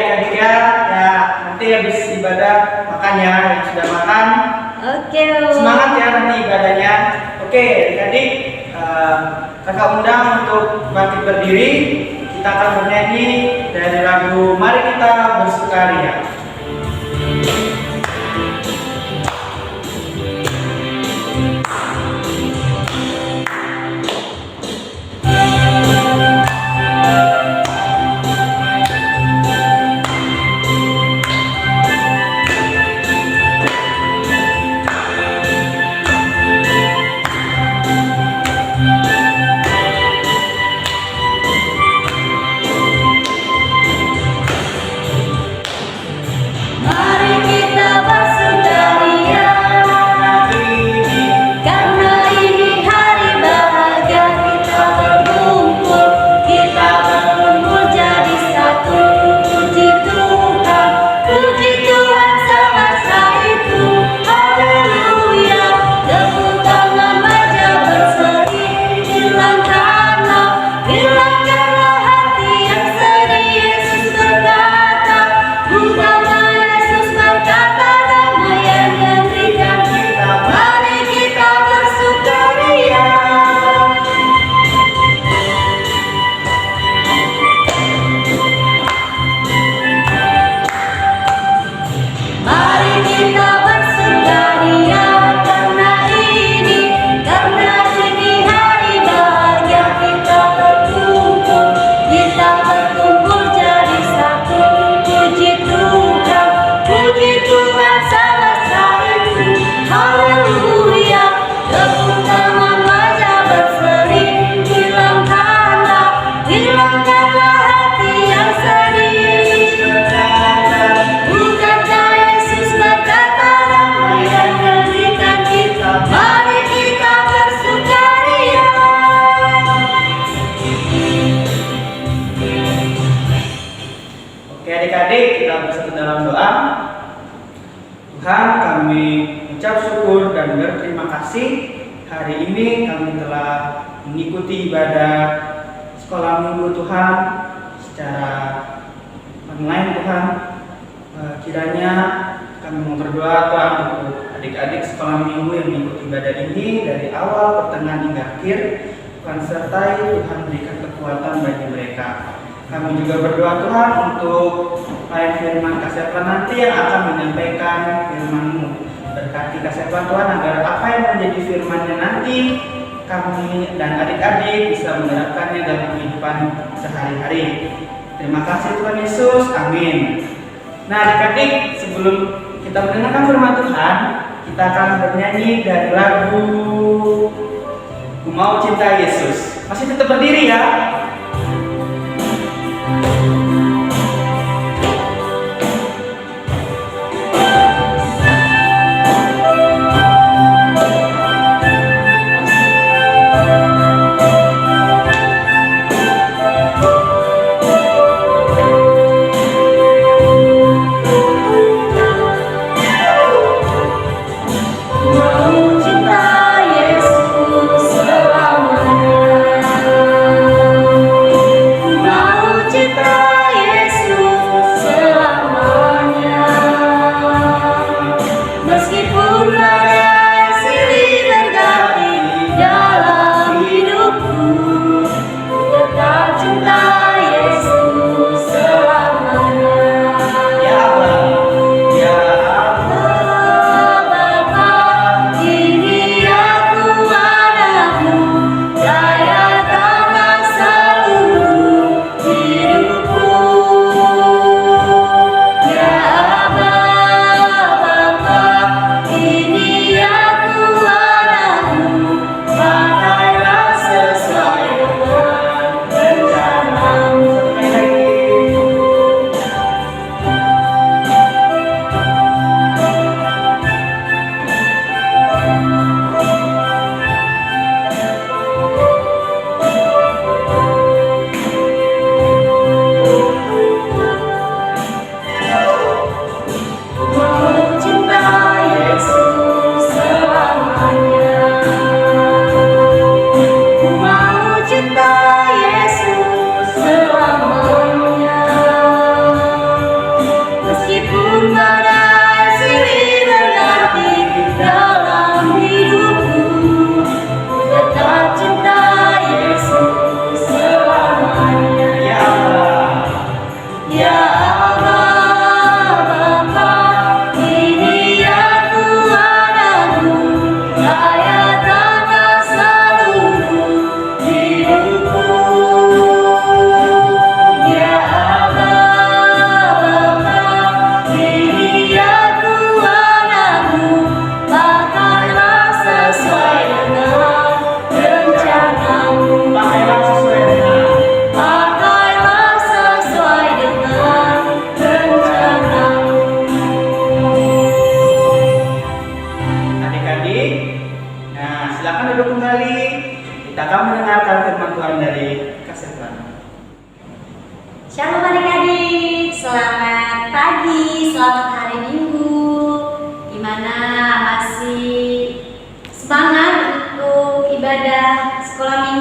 adik-adik ya. Ya, nanti habis ibadah makan ya, yang sudah makan. Oke. Semangat ya nanti ibadahnya. Oke, adik-adik, kakak undang untuk bangkit berdiri. Kita akan bernyanyi dari lagu Mari Kita Bersukaria. Adik-adik, kita bersatu dalam doa. Tuhan, kami ucap syukur dan berterima kasih. Hari ini kami telah mengikuti ibadah sekolah minggu Tuhan secara online Tuhan. Kiranya kami mau berdoa Tuhan untuk adik-adik sekolah minggu yang mengikuti ibadah ini dari awal, pertengahan hingga akhir. Tuhan sertai, Tuhan berikan kekuatan bagi mereka. Kami juga berdoa Tuhan untuk pelayan firman Kaseplan nanti yang akan menyampaikan firman-Mu. Berkati Kaseplan Tuhan agar apa yang menjadi firman-Nya nanti kami dan adik-adik bisa menerapkannya dalam kehidupan sehari-hari. Terima kasih Tuhan Yesus, amin. Nah adik-adik, sebelum kita mendengarkan firman Tuhan, kita akan bernyanyi dari lagu Ku Mau Cinta Yesus. Masih tetap berdiri ya. Cinta Yesus selamanya.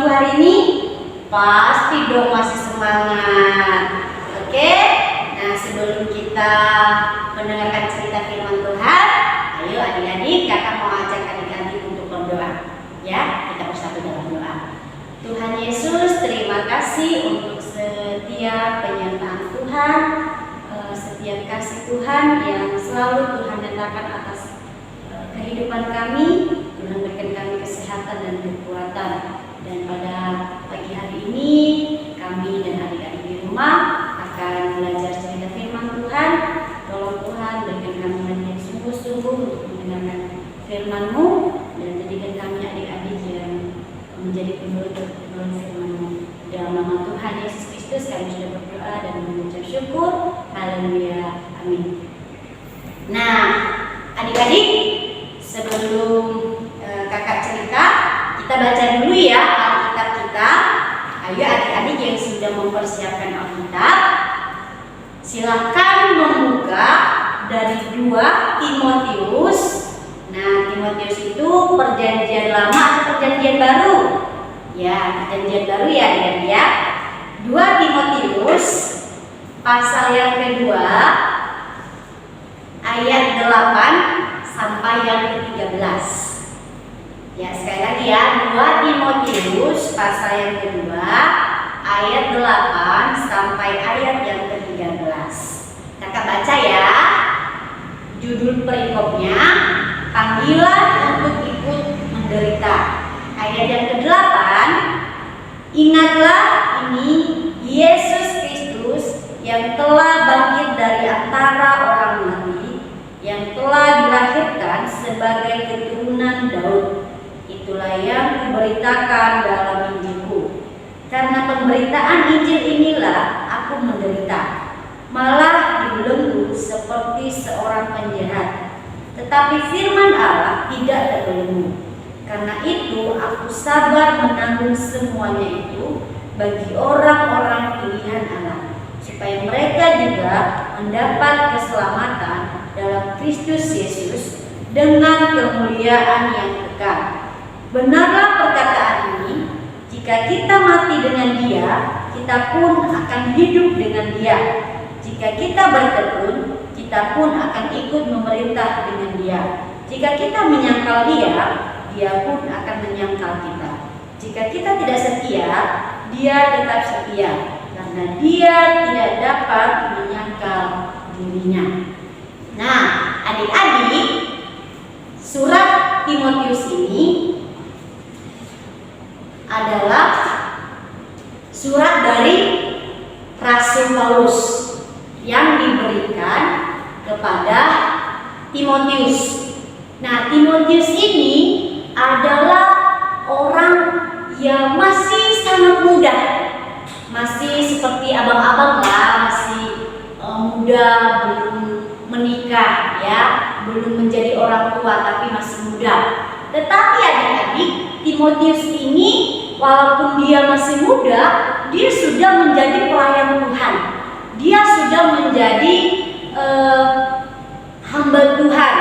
minggu hari ini? Pasti dong masih semangat. Oke? Nah, sebelum kita mendengarkan cerita firman Tuhan, ayo adik-adik, kakak mau ajak adik-adik untuk berdoa. Ya, kita bersatu dalam doa. Tuhan Yesus, terima kasih untuk setiap penyertaan Tuhan, setiap kasih Tuhan yang selalu Tuhan nyatakan atas kehidupan kami. Tuhan berikan kami kesehatan dan kekuatan. Dan pada pagi hari ini kami dan adik-adik di rumah akan belajar cerita firman Tuhan. Tolong Tuhan berikan kami hati yang sungguh-sungguh untuk mendengarkan firman-Mu, dan jadikan kami adik-adik yang menjadi penurut firman-Mu. Dalam nama Tuhan Yesus Kristus kami sudah berdoa dan mengucap syukur. Haleluya. Amin. Nah, adik-adik, sebelum kakak cerita, kita baca dulu ya Alkitab kita. Ayo adik-adik yang sudah mempersiapkan Alkitab, silakan membuka dari 2 Timotius. Nah, Timotius itu perjanjian lama atau perjanjian baru? Ya, perjanjian baru ya adik-adik ya. 2 Timotius pasal yang kedua ayat 8 sampai yang ke-13. Ya, sekali lagi ya, 2 Timotius pasal yang kedua ayat 8 sampai ayat yang ke-13. Kakak baca ya. Judul perikopnya, panggilan untuk ikut menderita. Ayat yang ke-8, ingatlah ini Yesus Kristus yang telah bangkit dari antara orang mati, yang telah dilahirkan sebagai keturunan Daud. Itulah yang kuberitakan dalam Injilku. Karena pemberitaan Injil inilah aku menderita, malah dibelenggu seperti seorang penjahat. Tetapi firman Allah tidak terbelenggu. Karena itu aku sabar menanggung semuanya itu bagi orang-orang pilihan Allah, supaya mereka juga mendapat keselamatan dalam Kristus Yesus dengan kemuliaan yang kekal. Benarlah perkataan ini, jika kita mati dengan Dia, kita pun akan hidup dengan Dia. Jika kita bertekun, kita pun akan ikut memerintah dengan Dia. Jika kita menyangkal Dia, Dia pun akan menyangkal kita. Jika kita tidak setia, Dia tetap setia, karena Dia tidak dapat menyangkal dirinya. Nah, adik-adik, surat Timotius ini adalah surat dari Rasul Paulus yang diberikan kepada Timotius. Nah, Timotius ini adalah orang yang masih sangat muda, masih seperti abang-abang lah, masih muda, belum menikah ya, belum menjadi orang tua tapi masih muda. Tetapi adik-adik, Timotius ini walaupun dia masih muda, dia sudah menjadi pelayan Tuhan. Dia sudah menjadi hamba Tuhan.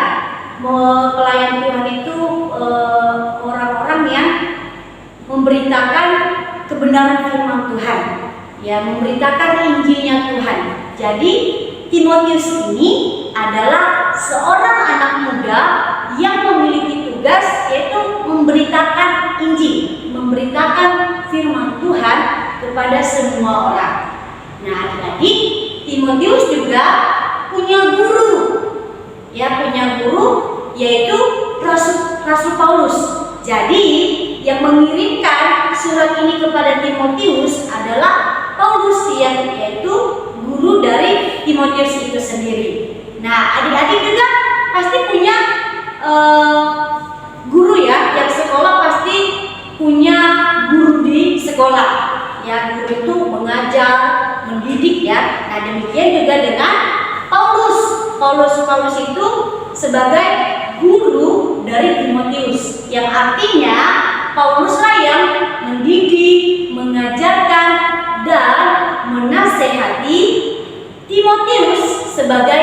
Pelayan Tuhan itu orang-orang yang memberitakan kebenaran firman Tuhan, ya, memberitakan Injilnya Tuhan. Jadi Timotius ini adalah seorang anak muda yang memiliki tugas, yaitu memberitakan Injil, memberitakan firman Tuhan kepada semua orang. Nah, adik-adik, Timotius juga punya guru, ya, punya guru yaitu Rasul Paulus. Jadi yang mengirimkan surat ini kepada Timotius adalah Paulus, yang yaitu guru dari Timotius itu sendiri. Nah, adik-adik juga pasti punya guru ya, yang sekolah pasti punya guru di sekolah. Ya, guru itu mengajar, mendidik ya. Nah, demikian juga dengan Paulus. Paulus itu sebagai guru dari Timotius, yang artinya Pauluslah yang mendidik, mengajarkan dan menasehati Timotius sebagai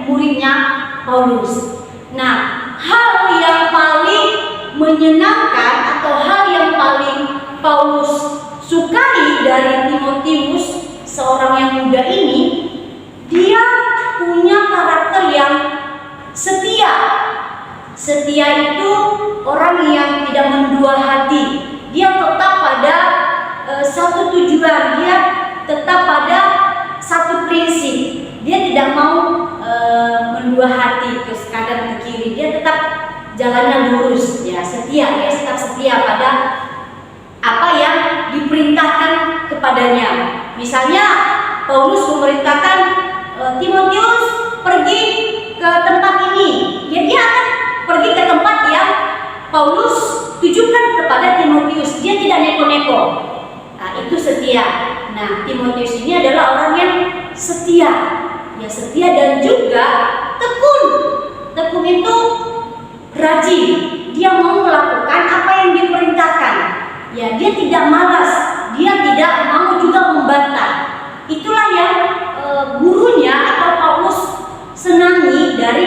muridnya Paulus. Nah, hal yang paling menyenangkan atau hal yang paling Paulus dia punya karakter yang setia. Setia itu orang yang tidak mendua hati. Dia tetap pada satu tujuan, dia tetap pada satu prinsip. Dia tidak mau mendua hati ke kanan ke kiri. Dia tetap jalannya lurus, ya setia. Dia tetap setia pada apa yang diperintahkan kepadanya. Misalnya Paulus memerintahkan Timotius pergi ke tempat ini, ya dia akan pergi ke tempat yang Paulus tujukan kepada Timotius. Dia tidak neko-neko. Nah, itu setia. Nah, Timotius ini adalah orang yang setia, ya setia dan juga tekun. Tekun itu rajin. Dia mau melakukan apa yang diperintahkan. Ya, dia tidak malas. Dia tidak mau juga membantah. Itulah yang gurunya atau Paulus senangi dari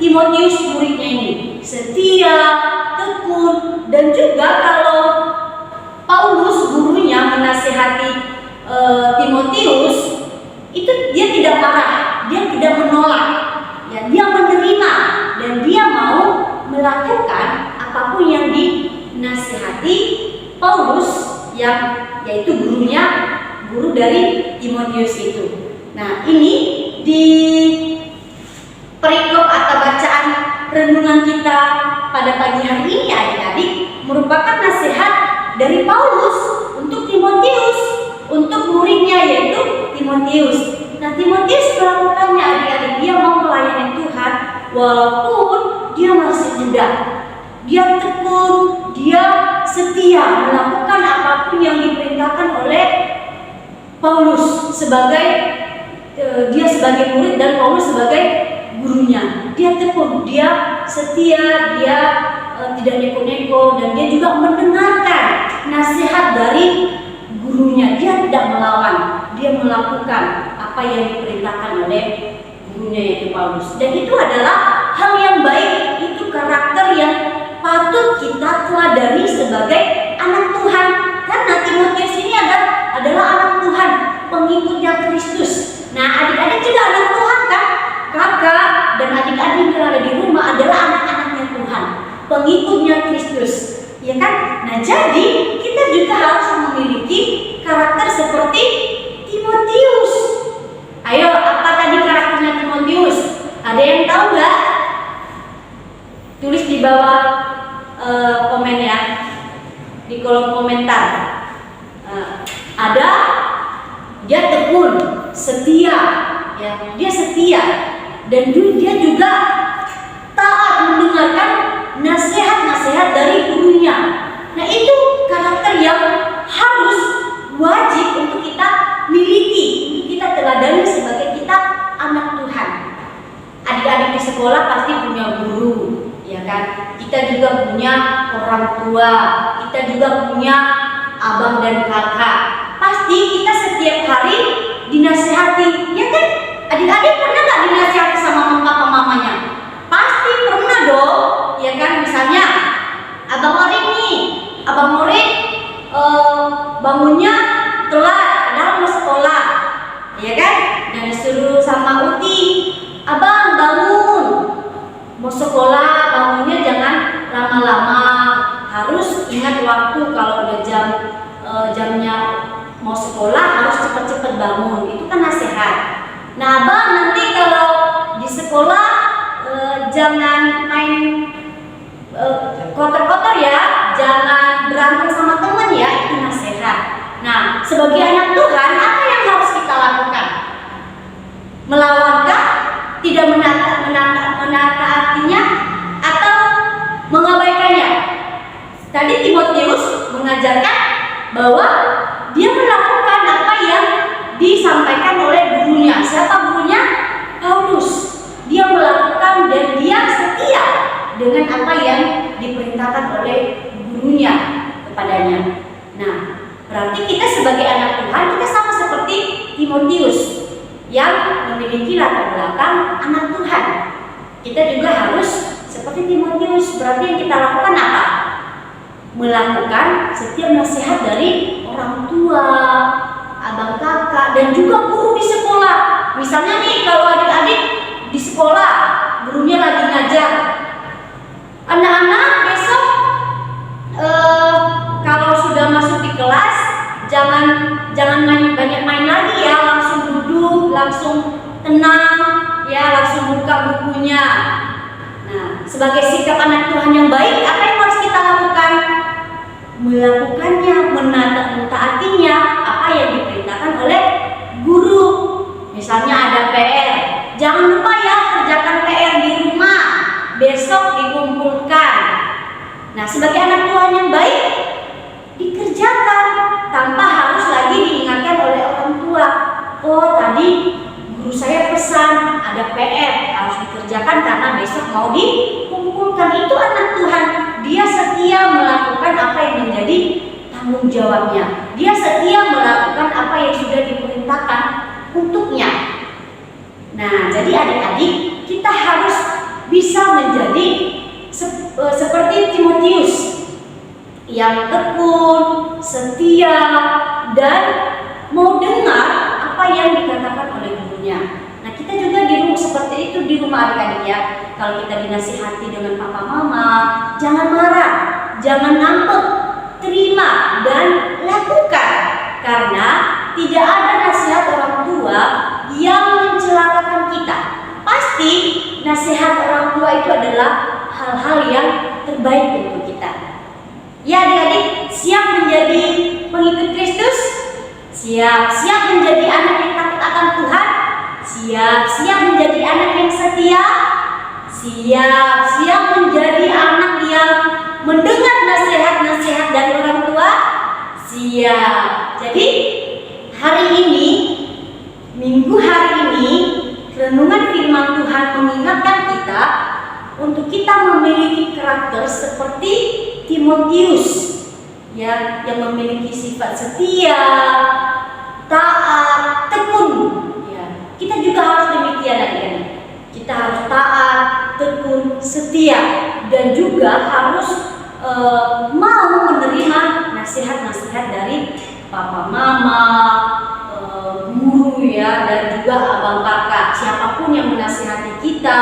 Timotius muridnya ini. Setia, tekun, dan juga kalau Paulus gurunya menasihati Timotius, itu dia tidak marah, dia tidak menolak, ya dia menerima dan dia mau melakukan apapun yang dinasihati Paulus yang yaitu guru dari Timotius itu. Nah, ini di perikop atau bacaan renungan kita pada pagi hari ini adik-adik merupakan nasihat dari Paulus untuk Timotius, untuk muridnya yaitu Timotius. Nah, Timotius melakukannya adik-adik, dia mau melayani Tuhan walaupun dia masih muda. Dia tekun, dia setia melakukan apapun yang diperintahkan oleh Paulus dia sebagai murid dan Paulus sebagai gurunya. Dia tekun, dia setia, dia tidak neko-neko dan dia juga mendengarkan nasihat dari gurunya. Dia tidak melawan, dia melakukan apa yang diperintahkan oleh gurunya yaitu Paulus. Dan itu adalah hal yang baik, itu karakter yang patut kita teladani sebagai anak Tuhan. Karena Timotius ini adalah anak Tuhan, pengikutnya Kristus. Nah, adik-adik juga anak Tuhan kan? Kakak dan adik-adik yang ada di rumah adalah anak-anaknya Tuhan, pengikutnya Kristus, ya kan? Nah, jadi kita juga harus memiliki karakter seperti Timotius. Ayo, apa tadi karakternya Timotius? Ada yang tahu nggak? Tulis di bawah komen ya, di kolom komentar. Ada, dia tekun, setia, ya dia setia, dan dia juga taat mendengarkan nasihat-nasihat dari gurunya. Nah, itu karakter yang harus wajib untuk kita miliki, untuk kita teladani sebagai kita anak Tuhan. Adik-adik di sekolah pasti punya guru, ya kan? Kita juga punya orang tua, kita juga punya abang dan kakak. Pasti kita setiap hari dinasihati, ya kan? Adik-adik pernah nggak dinasihati sama papa mamanya? Pasti pernah dong, ya kan? Misalnya abang Orik bangunnya telat, padahal mau sekolah, ya kan? Dan disuruh sama Uti, abang bangun, mau sekolah, bangunnya jangan lama-lama, harus ingat waktu. Kalau udah jamnya mau sekolah harus cepat-cepat bangun. Itu kan nasihat. Nah, abang nanti kalau di sekolah jangan main kotor-kotor ya, jangan berantem sama teman ya. Itu nasihat. Nah, sebagai anak Tuhan, apa yang harus kita lakukan? Melawankah? Tidak menaatinya atau mengabaikannya? Tadi Timotius mengajarkan bahwa dia melakukan apa yang disampaikan oleh gurunya. Siapa gurunya? Paulus. Dia melakukan dan dia setia dengan apa yang diperintahkan oleh gurunya kepadanya. Nah, berarti kita sebagai anak Tuhan, kita sama seperti Timotius yang memiliki latar belakang anak Tuhan. Kita juga harus seperti Timotius. Berarti yang kita lakukan apa? Melakukan setiap nasihat dari orang tua, abang kakak, dan juga guru di sekolah. Misalnya nih kalau adik-adik di sekolah gurunya lagi ngajar, anak-anak besok kalau sudah masuk di kelas jangan banyak main lagi ya, langsung duduk, langsung tenang ya, langsung buka bukunya. Nah, sebagai sikap anak Tuhan yang baik, apa yang harus kita lakukan? Melakukannya, mentaatinya apa yang diperintahkan oleh guru. Misalnya ada PR, jangan lupa ya kerjakan PR di rumah, besok dikumpulkan. Nah, sebagai anak Tuhan yang baik, dikerjakan tanpa harus lagi diingatkan oleh orang tua. Oh, tadi guru saya pesan ada PR harus dikerjakan karena besok mau dikumpulkan. Itu anak Tuhan, dia setia melakukan apa yang menjadi tanggung jawabnya. Dia setia melakukan apa yang sudah diperintahkan untuknya. Nah, jadi adik-adik, kita harus bisa menjadi seperti Timotius yang tekun, setia, dan mau dengar apa yang dikatakan oleh gurunya. Nah, kita juga di rumah seperti itu di rumah adik-adik ya. Kalau kita dinasihati dengan papa mama, jangan marah, jangan ngambek, terima dan lakukan. Karena tidak ada nasihat orang tua yang mencelakakan kita. Pasti nasihat orang tua itu adalah hal-hal yang terbaik untuk kita. Ya adik-adik, siap menjadi pengikut Kristus? Siap menjadi anak yang takut akan Tuhan? Siap menjadi anak yang setia? Siap menjadi anak yang mendengar nasihat-nasihat dari orang tua? Siap. Jadi hari ini, minggu hari ini, renungan firman Tuhan mengingatkan kita untuk kita memiliki karakter seperti Timotius ya, yang memiliki sifat setia, taat, tekun ya. Kita juga harus demikian adik-adik. Kita harus taat, tekun, setia, dan juga harus mau menerima nasihat-nasihat dari papa mama, guru ya, dan juga abang kakak, siapapun yang menasihati kita,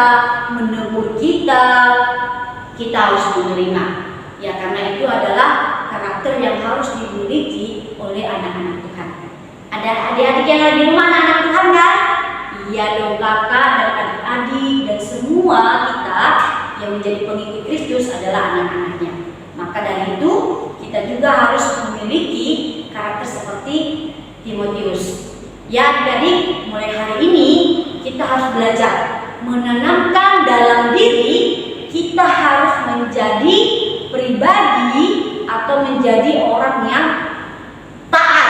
menegur kita harus menerima ya, karena itu adalah karakter yang harus dimiliki oleh anak-anak Tuhan. Ada adik-adik yang ada di rumah anak-anak Tuhan kan? Iya dong kakak dan adik-adik dan semua kita yang menjadi pengikut Kristus adalah anak-anaknya. Maka dari itu kita juga harus memiliki karakter seperti Timotius. Ya adik-adik, mulai hari ini kita harus belajar menanamkan dalam diri kita harus menjadi pribadi atau menjadi orang yang taat,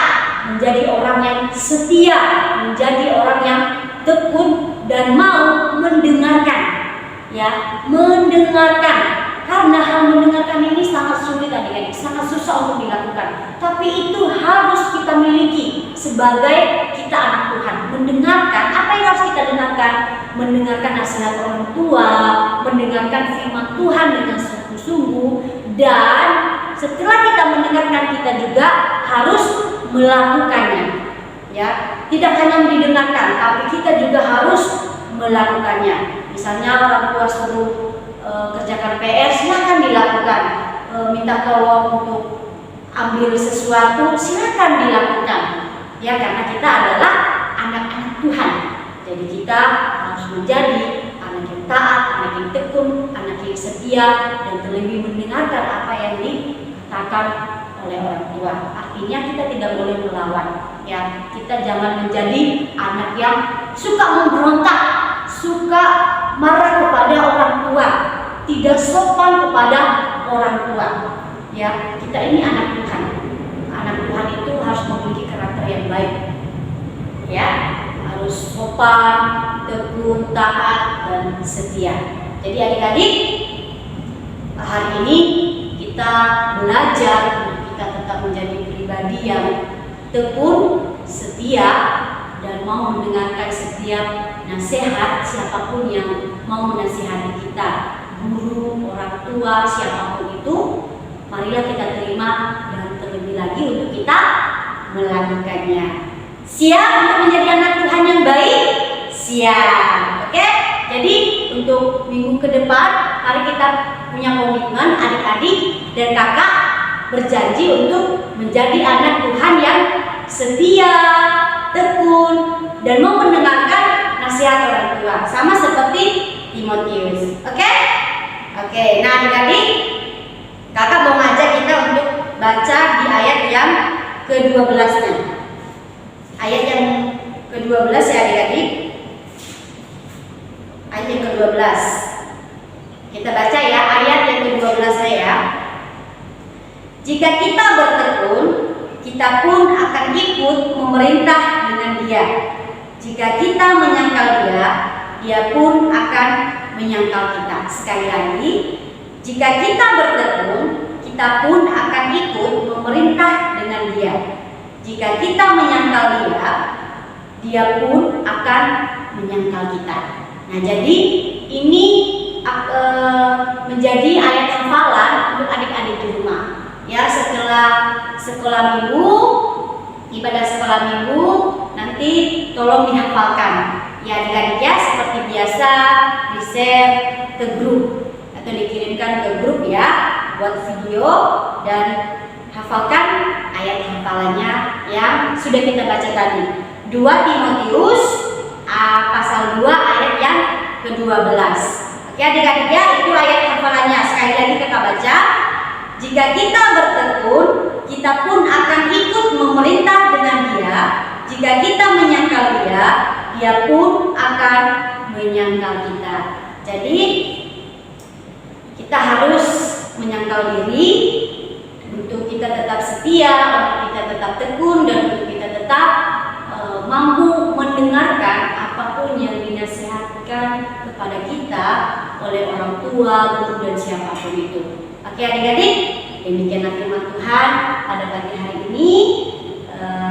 menjadi orang yang setia, menjadi orang yang tekun dan mau mendengarkan ya, mendengarkan. Karena hal mendengarkan ini sangat sulit adik-adik, sangat susah untuk dilakukan. Tapi itu harus kita miliki sebagai kita anak Tuhan. Mendengarkan, apa yang harus kita dengarkan? Mendengarkan nasihat orang tua, mendengarkan firman Tuhan dengan sungguh-sungguh, dan setelah kita mendengarkan kita juga harus melakukannya. Ya, tidak hanya didengarkan, tapi kita juga harus melakukannya. Misalnya orang tua suruh kerjakan PR, silakan dilakukan. Minta tolong untuk ambil sesuatu, silakan dilakukan. Ya, karena kita adalah anak-anak Tuhan. Jadi kita harus menjadi anak yang taat, anak yang tekun, anak yang setia, dan terlebih mendengarkan apa yang dikatakan oleh orang tua. Artinya kita tidak boleh melawan. Ya, kita jangan menjadi anak yang suka memberontak, suka marah kepada orang tua, tidak sopan kepada orang tua. Ya, kita ini anak Tuhan. Anak Tuhan itu harus memiliki karakter yang baik. Ya, harus sopan, tekun, taat, dan setia. Jadi adik-adik, hari ini kita belajar untuk kita tetap menjadi pribadi yang tekun, setia, dan mau mendengarkan setiap nasihat siapapun yang mau menasihati kita, guru, orang tua, siapapun itu, marilah kita terima dan terlebih lagi untuk kita melakukannya. Siap untuk menjadi anak Tuhan yang baik? Siap. Oke? Jadi untuk minggu ke depan mari kita punya komitmen adik-adik dan kakak berjanji untuk menjadi anak Tuhan yang setia, tekun, dan mau mendengarkan nasihat orang tua, sama seperti Timotius. Oke? Oke, nah adik-adik, kakak mau ngajak kita untuk baca di ayat yang ke-12-nya. Ayat yang ke-12 ya adik-adik. Ayat yang ke-12. Kita baca ya ayat yang ke-12 ya. Jika kita bertekun, kita pun akan ikut memerintah dengan Dia. Jika kita menyangkal Dia, Dia pun akan menyangkal kita. Sekali lagi, jika kita bertekun, kita pun akan ikut memerintah dengan Dia. Jika kita menyangkal Dia, Dia pun akan menyangkal kita. Nah, jadi ini menjadi ayat hafalan untuk adik-adik di rumah. Ya, setelah sekolah minggu, ibadah sekolah minggu, nanti tolong dihafalkan. Ya adik-adik ya, seperti biasa di-share ke grup atau dikirimkan ke grup ya, buat video dan hafalkan ayat hafalannya yang sudah kita baca tadi. 2 Timotius pasal 2 ayat yang ke-12. Oke adik-adik ya, itu ayat hafalannya. Sekali lagi kakak baca. Jika kita bertekun, kita pun akan ikut memerintah dengan Dia. Jika kita menyangkal Dia, Dia pun akan menyangkal kita. Jadi kita harus menyangkal diri untuk kita tetap setia, untuk kita tetap tekun, dan untuk kita tetap mampu mendengarkan apapun yang dinasihatkan kepada kita oleh orang tua, guru, dan siapapun itu. Oke adik-adik, demikianlah firman Tuhan pada pagi hari ini.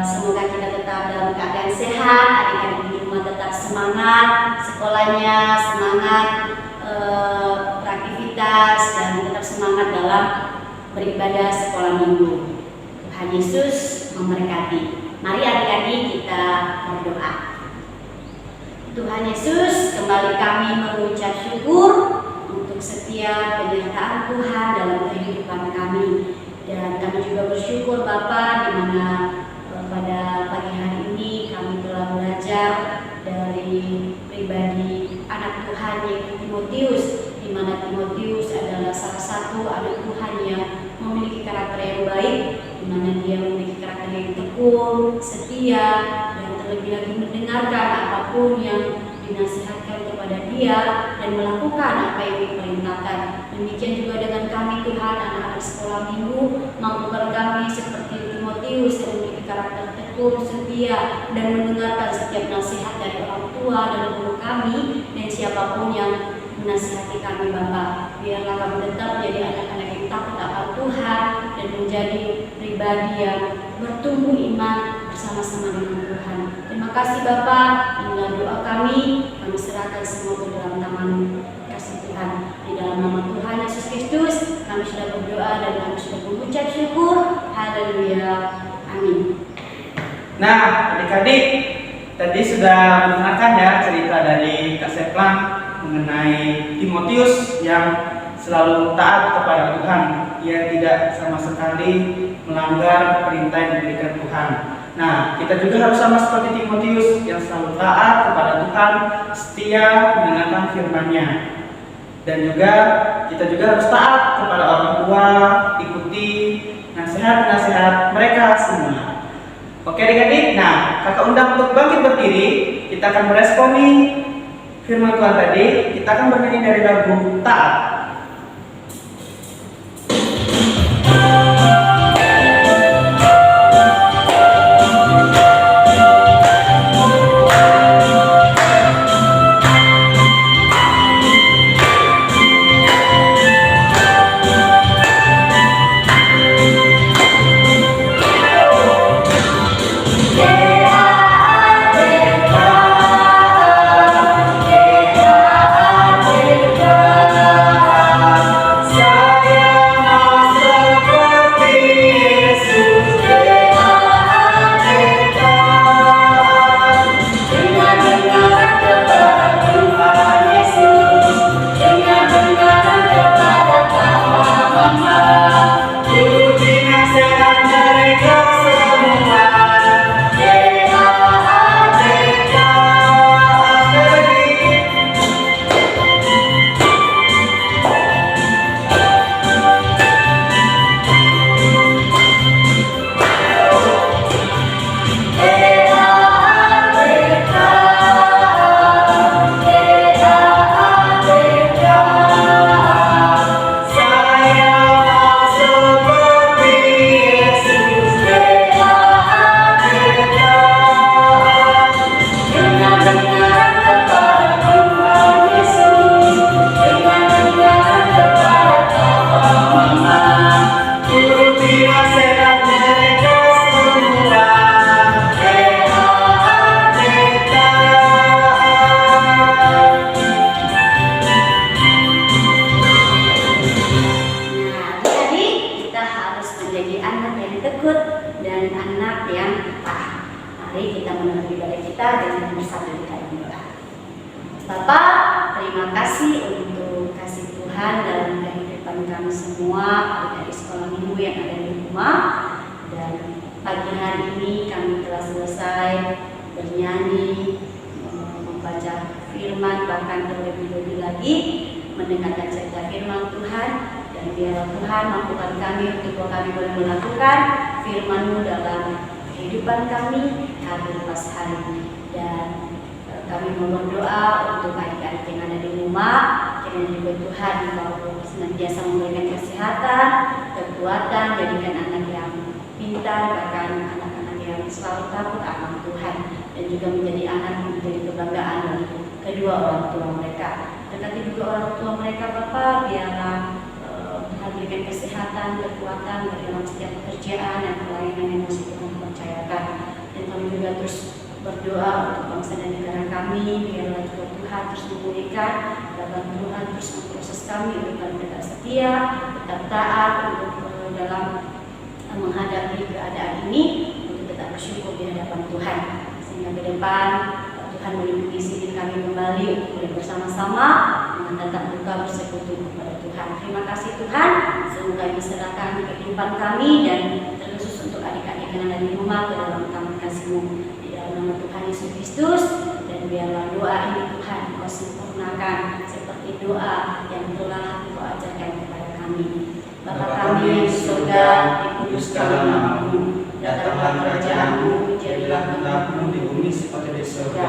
Semoga kita tetap dalam keadaan sehat, adik-adik di rumah tetap semangat sekolahnya, semangat beraktivitas, dan tetap semangat dalam beribadah sekolah minggu. Tuhan Yesus memberkati. Mari adik-adik kita berdoa. Tuhan Yesus, kembali kami mengucap syukur untuk setiap penyertaan Tuhan dalam kehidupan kami. Dan kami juga bersyukur Bapa, di mana pada pagi hari ini kami telah belajar dari pribadi anak Tuhan yaitu Timotius, di mana Timotius adalah salah satu anak Tuhan yang memiliki karakter yang baik, di mana dia memiliki karakter yang tekun, setia, dan terlebih lagi mendengarkan apapun yang dinasihatkan kepada dia dan melakukan apa yang diperintahkan. Demikian juga dengan kami Tuhan, anak-anak sekolah minggu, mampukan kami seperti Timotius yang memiliki karakter tekun, setia, dan mendengarkan setiap nasihat dari orang tua dan guru kami dan siapapun yang menasihati kami Bapa. Biarlah kami tetap menjadi anak-anak yang takut akan Tuhan dan menjadi pribadi yang bertumbuh iman bersama-sama dengan Tuhan. Terima kasih Bapa, inilah doa kami serahkan semua ke dalam tangan kasih Tuhan. Di dalam nama Tuhan Yesus Kristus kami sudah berdoa dan kami sudah mengucap syukur. Haleluya, amin. Nah adik-adik, tadi sudah mendengarkan ya cerita dari Kak Seplang mengenai Timotius yang selalu taat kepada Tuhan. Ia tidak sama sekali melanggar perintah yang diberikan Tuhan. Nah, kita juga harus sama seperti Timotius yang selalu taat kepada Tuhan, setia mendengarkan firman-Nya. Dan juga kita juga harus taat kepada orang tua, ikuti nasihat-nasihat mereka semua. Oke adik-adik, nah kakak undang untuk bangkit berdiri. Kita akan meresponi firman Tuhan tadi. Kita akan bernyanyi dari lagu Taat. Bapak, terima kasih untuk kasih Tuhan dalam kehidupan kami semua, adik-adik sekolah minggu yang ada di rumah. Dan pagi hari ini kami telah selesai bernyanyi, membaca firman, bahkan terlebih-lebih lagi mendengarkan cerita firman Tuhan. Dan biarlah Tuhan mampukan kami untuk kami boleh melakukan firman-Mu dalam kehidupan kami hari lepas hari. Dan kami mau berdoa untuk adik-adik yang ada di rumah, kiranya juga Tuhan Engkau senantiasa memberikan kesehatan, kekuatan, jadikan anak yang pintar, bahkan anak-anak yang selalu takut akan Tuhan, dan juga menjadi anak yang menjadi kebanggaan bagi kedua orang tua mereka. Dekati juga orang tua mereka, Bapak, biarlah Tuhan berikan kesehatan, kekuatan dalam setiap pekerjaan dan pelayanan yang masih Tuhan percayakan. Dan kami juga terus berdoa untuk bangsa dan negara kami, biarlah juga Tuhan terus memulihkan, dalam Tuhan terus memproses kami untuk tetap setia, tetap taat untuk dalam menghadapi keadaan ini, untuk tetap bersyukur di hadapan Tuhan, sehingga ke depan Tuhan boleh mengisi kami kembali untuk boleh bersama-sama dengan tatap muka bersekutu kepada Tuhan. Terima kasih Tuhan, semoga ini serahkan kehidupan kami dan terkhusus untuk adik-adik yang ada di rumah ke dalam tangan kasih-Mu. Nama Tuhan Yesus Kristus, dan biarlah doa ini Tuhan Kau sempurnakan seperti doa yang telah Kau ajarkan kepada kami. Bapa kami yang di surga, dikuduskanlah nama-Mu, datanglah kerajaan-Mu, jadilah kehendak-Mu di bumi seperti di surga.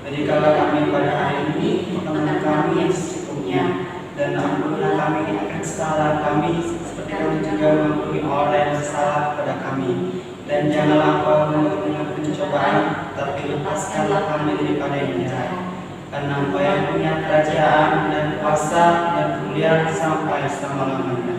Berikanlah kami pada hari ini makanan kami yang secukupnya, dan ampunilah kami akan kesalahan kami seperti kami juga mengampuni orang yang bersalah kepada kami. Dan janganlah Kau membawa dengan pencobaan, tapi lepaskanlah kami daripada yang jahat. Karena Engkau yang punya kerajaan dan kuasa dan kemuliaan sampai selama-lamanya.